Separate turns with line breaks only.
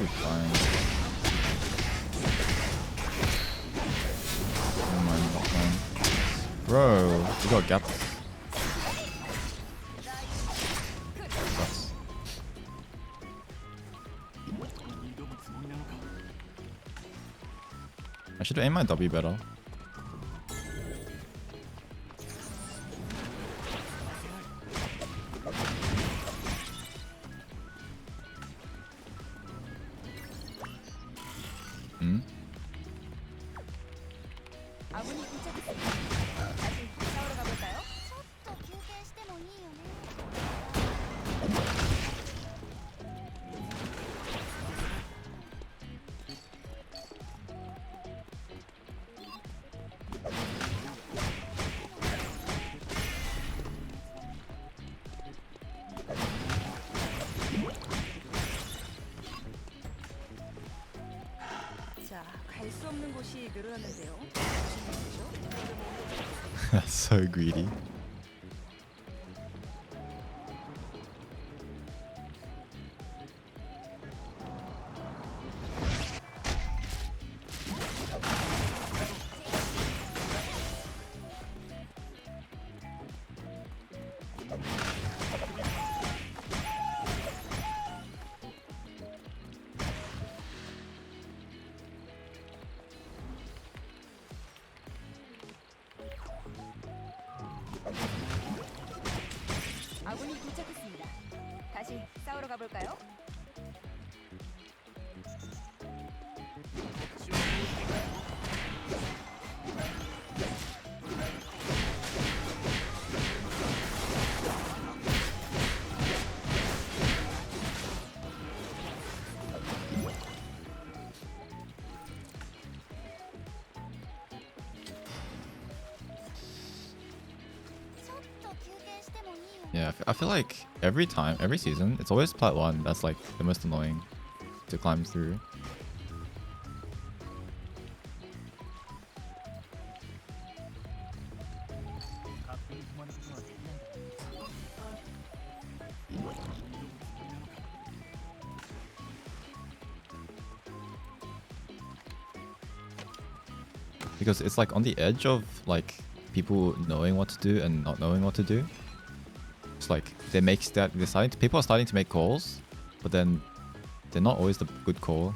be fine. Never mind, not fine. Bro, we got gaps. Sucks. I should aim my W better. Hmm? That's so greedy. Yeah, I feel like every season, it's always plat 1 that's like the most annoying to climb through. Because it's like on the edge of like people knowing what to do and not knowing what to do. It's like people are starting to make calls, but then they're not always the good call.